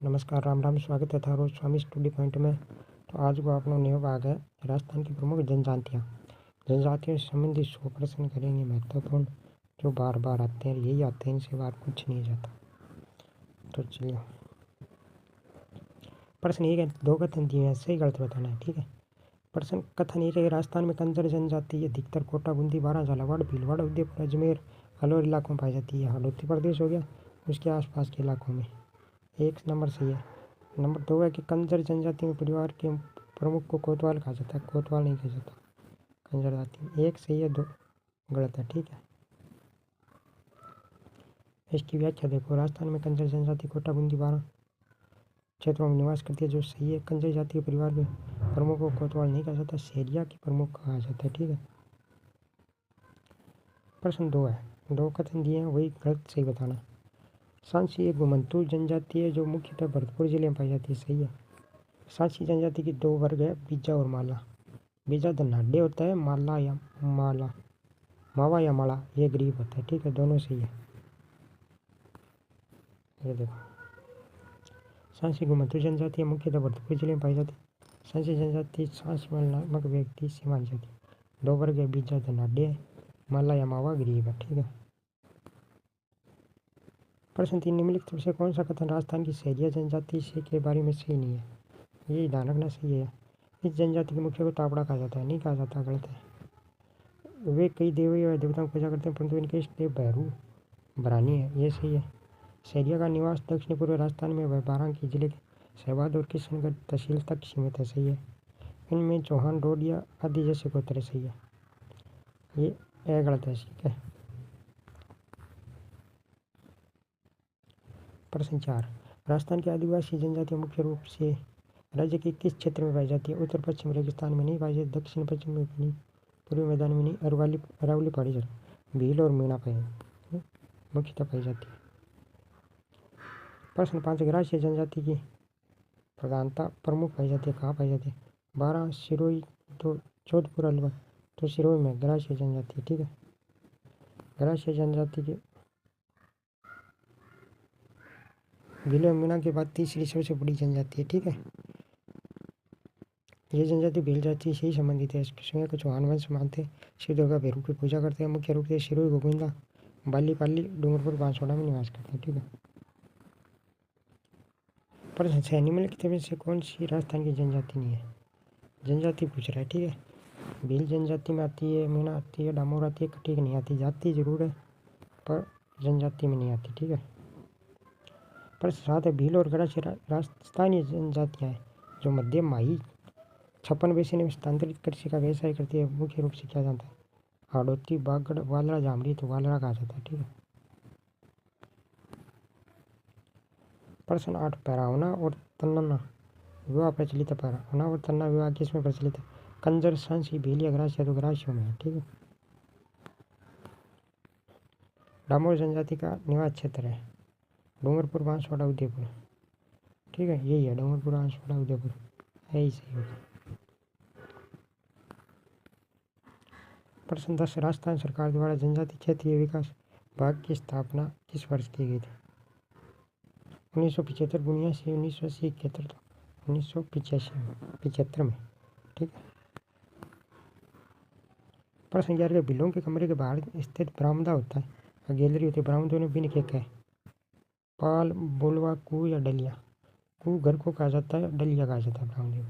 नमस्कार, राम राम। स्वागत है थारो स्वामी स्टडी पॉइंट में। तो आज को अपना नया भाग है राजस्थान की प्रमुख जनजातियाँ। जनजातियों से संबंधित 100 प्रश्न करेंगे महत्वपूर्ण, जो बार बार आते हैं। यही आते हैं, इनसे बार कुछ नहीं जाता। तो चलिए, प्रश्न एक है, 2 कथन दिए हैं, सही गलत बताना है। ठीक है। प्रश्न कथन एक है, राजस्थान में कंजर जनजाति अधिकतर कोटा, बूंदी, बारह, झालावाड़, भीलवाड़ा, उदयपुर, अजमेर, अलवर इलाकों में पाई जाती है। हाड़ौती प्रदेश हो गया, उसके आसपास के इलाकों में। एक नंबर सही है। नंबर 2 है कि कंजर जनजाति में परिवार के प्रमुख को कोतवाल कहा जाता है। कोतवाल नहीं कहा जाता कंजर जाति में। एक सही है, 2 गलत है। ठीक है। इसकी व्याख्या देखो, राजस्थान में कंजर जनजाति कोटा, बूंदी, बारह क्षेत्रों में निवास करती है, जो सही है। कंजर जाति के परिवार के प्रमुख को कोतवाल नहीं कहा जाता, सेरिया के प्रमुख कहा जाता है। ठीक है। प्रश्न 2 है, 2 कथन दिए हैं, वही गलत सही बताना। सांची एक घुमंतू जनजाति है, जो मुख्यतः भरतपुर जिले में पाई जाती है। सही है। सांची जनजाति की 2 वर्ग है, बीजा और माला। बीजा धनाढ़ होता है, माला या माला, मावा या माला ये गरीब होता है। ठीक है, दोनों सही है। ये देखो, सांची घुमंतू जनजाति मुख्यतः भरतपुर जिले में पाई जाती है। सांची जनजाति सांचमल नामक व्यक्ति से मानी जाती है। 2 वर्ग है, बीजा धनाढ़ है, माला या मावा गरीब है। ठीक है। प्रश्न 3, निम्नलिखित में से कौन सा कथन राजस्थान की सहरिया जनजाति से के बारे में सही नहीं है? ये ध्यान रखना सही है। इस जनजाति के मुखिया को तापड़ा कहा जाता है। नहीं कहा जाता, गलत है। वे कई देवी और देवताओं की पूजा करते हैं, परंतु इनके इष्ट देव भैरू भरानी है। ये सही है। सहरिया का निवास दक्षिण पूर्व राजस्थान में वह बारांकी जिले के शहबाद और किशनगढ़ तहसील तक सीमित है। सही है। इनमें चौहान, डोडिया आदि जैसे गोत्र। सही है। ये गलत है। ठीक है। प्रश्न 4, राजस्थान की आदिवासी जनजातियाँ मुख्य रूप से राज्य के किस क्षेत्र में पाई जाती है? उत्तर पश्चिम रेगिस्तान में नहीं पाई जाती, दक्षिण पश्चिम में नहीं, पूर्वी मैदान में नहीं, अरावली पहाड़ी क्षेत्र, भील और मीणा पाई मुख्यतः पाई जाती है। प्रश्न 5, ग्रासीय जनजाति की प्रधानता प्रमुख पाई जाती है। कहाँ पाई जाती है? बारह, सिरोही, तो जोधपुर, अलवर। तो सिरोही में ग्रासीय जनजाति है। ठीक है। ग्रासीय जनजाति के भील और मीणा के बाद तीसरी सबसे बड़ी जनजाति है। ठीक है। ये जनजाति भील जाति से ही संबंधित है। स्वयं को चौहान वंश मानते हैं। शिव दुर्गा भैरू की पूजा करते हैं। मुख्य रूप से सिरोही, गोविंदा, बालीपाली, डूंगरपुर, बांसवाड़ा में निवास करते हैं। ठीक है। प्रश्न 6, निम्नलिखित में से कौन सी राजस्थान की जनजाति नहीं है? जनजाति पूछ रहा है। ठीक है। भील जनजाति में आती है, मीणा आती है, डामोर आती है, कटीक नहीं आती। जाति जरूर है पर जनजाति में नहीं आती। ठीक है। प्रश्न 7 है, भील और ग्रासीय राजस्थानी जनजातियाँ हैं जो मध्य माही 56 बेसिन में स्थानांतरित कृषि का व्यवसाय करती है। मुख्य रूप से क्या जानता है? हाड़ौती, बागड़, वालड़ा, जामरी। तो वालड़ा कहा जाता है। ठीक है। प्रश्न 8, पैरावना और तन्ना विवाह प्रचलित है। पैरावना और तन्ना विवाह किस में प्रचलित है? कंजर, सांची, भील या ग्रासीय? तो ग्रासियों में है। ठीक है। डामोर जनजाति का निवास क्षेत्र है डूंगरपुर, बांसवाड़ा, उदयपुर। ठीक है, यही है, डूंगरपुर, बांसवाड़ा, उदयपुर यही सही होगा। प्रश्न 10, राजस्थान सरकार द्वारा जनजाति क्षेत्रीय विकास विभाग की स्थापना किस वर्ष की गई थी? 1975, 1979, 1980, 71। तो 1975 में। ठीक है। प्रश्न 11, भीलों के कमरे के बाहर स्थित बरामदा होता है, गैलरी होती है। बरामदों में बिन क्या है? पाल, बोलवा, कू या डलिया? कू घर को कहा जाता है, डलिया कहा जाता है बरामदे को।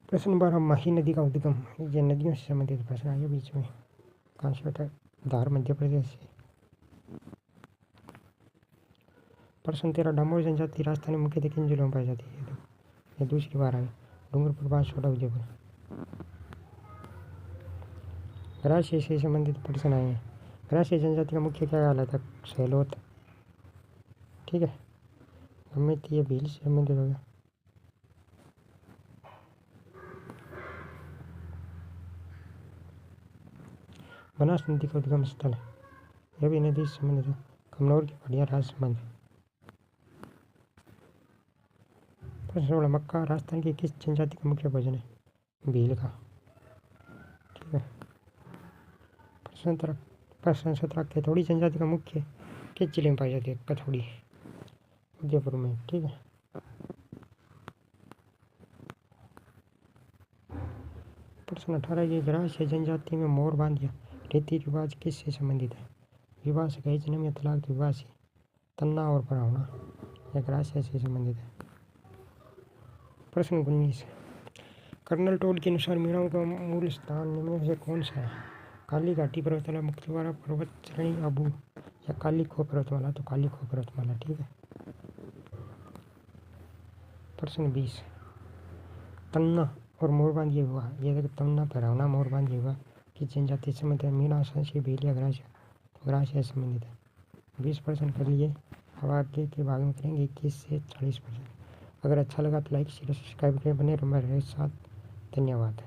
प्रश्न 12, माही नदी का उद्गम। ये नदियों से संबंधित प्रश्न आइए बीच में। कहाँ से बेटा? धार, मध्य प्रदेश से। प्रश्न 13, डामोर जनजाति राजस्थान में मुख्यतः किन जिलों में पाई जाती है? ये दूसरी बार आई, डूंगरपुर, बांसवाड़ा, उदयपुर। ग्रासीय से संबंधित प्रश्न आए हैं। ग्रासीय जनजाति का मुख्य क्या कहलाता है? सैलोत। ठीक है। अमित ये भील से संबंधित होगा। बनास नदी का उद्गम स्थल है, यह भी नदी से संबंधित है। कमनौर की पहाड़ियाँ राज्य संबंध। प्रश्न 16, मक्का राजस्थान की किस जनजाति का मुख्य भोजन है? भील का। ठीक है। प्रश्न 17, कैथोड़ी जनजाति का मुख्य किस जिले में पाई जाती है? कथौड़ी, उदयपुर में। ठीक है। प्रश्न 18, ये ग्राह्य जनजाति में मोर बांधिया रीति रिवाज किससे संबंधित है? विवाह से, कई जन्म या तलाक विवाह से, तन्ना और पराहुना या ग्राह्य से संबंधित है। प्रश्न 19, कर्नल टोड के अनुसार मीणाओं का मूल स्थान निम्न में से कौन सा है? काली घाटी पर्वतमाला, मुक्तवारा पर्वत श्रेणी, अबू या काली खो पर्वतमाला? तो काली खो पर्वतमाला। ठीक है। प्रश्न 20, तन्ना और मोरबांधिया विवाह, ये देखो तन्ना पराहुना मोरबांधिया विवाह किस जनजाति से संबंधित है? मीणा, संशी, भेलिया, ग्राह्य? तो ग्राह्य से संबंधित है। 20% कर लिए। अब आगे के भाग में करेंगे 21 से 40%। अगर अच्छा लगा तो लाइक शेयर सब्सक्राइब करें। बने रहिए हमारे साथ। धन्यवाद।